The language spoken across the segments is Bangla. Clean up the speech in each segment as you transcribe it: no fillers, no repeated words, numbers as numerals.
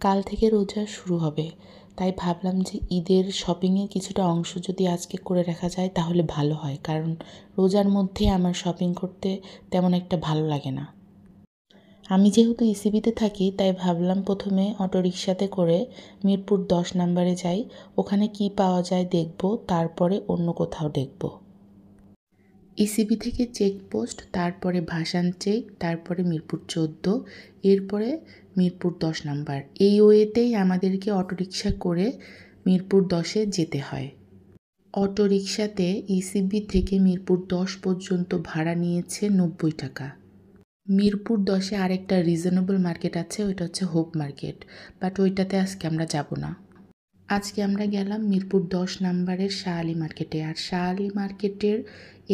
কাল থেকে রোজা শুরু হবে, তাই ভাবলাম যে ঈদের শপিংয়ের কিছুটা অংশ যদি আজকে করে রাখা যায় তাহলে ভালো হয়, কারণ রোজার মধ্যে আমার শপিং করতে তেমন একটা ভালো লাগে না। আমি যেহেতু ইসিবিতে থাকি তাই ভাবলাম প্রথমে অটোরিকশাতে করে মিরপুর 10 নম্বরে যাই, ওখানে কি পাওয়া যায় দেখব, তারপরে অন্য কোথাও দেখব। ইসিবি থেকে চেকপোস্ট, তারপরে ভাসান চেক, তারপরে মিরপুর 14, এরপরে মিরপুর 10 নাম্বার। এই ওয়েতেই আমাদেরকে অটোরিকশা করে মিরপুর 10-এ যেতে হয়। অটোরিকশাতে ইসিবি থেকে মিরপুর 10 পর্যন্ত ভাড়া নিয়েছে 90 টাকা। মিরপুর 10-এ আরেকটা রিজনেবল মার্কেট আছে, ওইটা হচ্ছে হোপ মার্কেট, বাট ওইটাতে আজকে আমরা যাব না। আজকে আমরা গেলাম মিরপুর 10 নাম্বারের শাহ আলী মার্কেটে। আর শাহ আলী মার্কেটের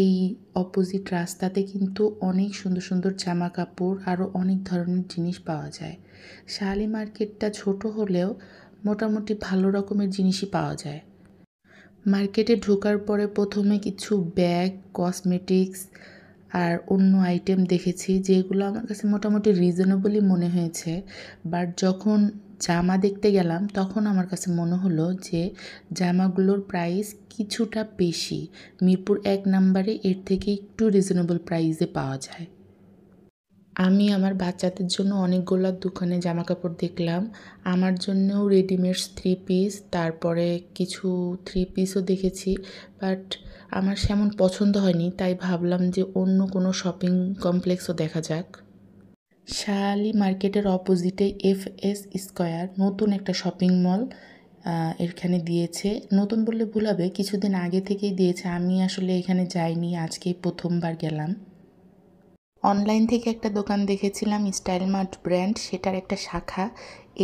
এই অপোজিট রাস্তাতে কিন্তু অনেক সুন্দর সুন্দর জামা কাপড় আরও অনেক ধরনের জিনিস পাওয়া যায়। শাহ আলী মার্কেটটা ছোট হলেও মোটামুটি ভালো রকমের জিনিসই পাওয়া যায়। মার্কেটে ঢোকার পরে প্রথমে কিছু ব্যাগ, কসমেটিক্স আর অন্য আইটেম দেখেছি, যেগুলো আমার কাছে মোটামুটি রিজনেবলই মনে হয়েছে। বাট যখন জামা দেখতে গেলাম তখন আমার কাছে মনে হলো যে জামাগুলোর প্রাইস কিছুটা বেশি। মিরপুর 1 নাম্বারে এর থেকে একটু রিজনেবল প্রাইসে পাওয়া যায়। আমি আমার বাচ্চাদের জন্য অনেকগুলো দোকানে জামা কাপড় দেখলাম। আমার জন্যও রেডিমেডস 3 পিস, তারপরে কিছু 3 পিসও দেখেছি, বাট আমার সেমন পছন্দ হয়নি, তাই ভাবলাম যে অন্য কোনো শপিং কমপ্লেক্সও দেখা যাক। শাহ আলী মার্কেটের অপোজিটে এফএস স্কয়ার নতুন একটা শপিং মল এখানে দিয়েছে। নতুন বললে ভুল হবে, কিছুদিন আগে থেকেই দিয়েছে। আমি আসলে এখানে যাইনি, আজকেই প্রথমবার গেলাম। অনলাইন থেকে একটা দোকান দেখেছিলাম, স্টাইল মার্ট ব্র্যান্ড, সেটার একটা শাখা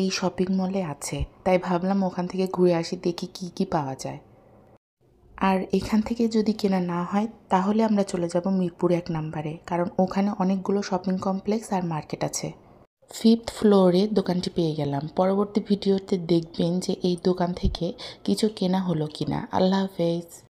এই শপিং মলে আছে, তাই ভাবলাম ওখান থেকে ঘুরে আসি, দেখি কি কি পাওয়া যায়। আর এখান থেকে যদি কেনা না হয় তাহলে আমরা চলে যাব মিরপুর 1 নাম্বারে, কারণ ওখানে অনেকগুলো শপিং কমপ্লেক্স আর মার্কেট আছে। 5th ফ্লোরে দোকানটি পেয়ে গেলাম। পরবর্তী ভিডিওতে দেখবেন যে এই দোকান থেকে কিছু কেনা হলো কিনা। আল্লাহ হাফেজ।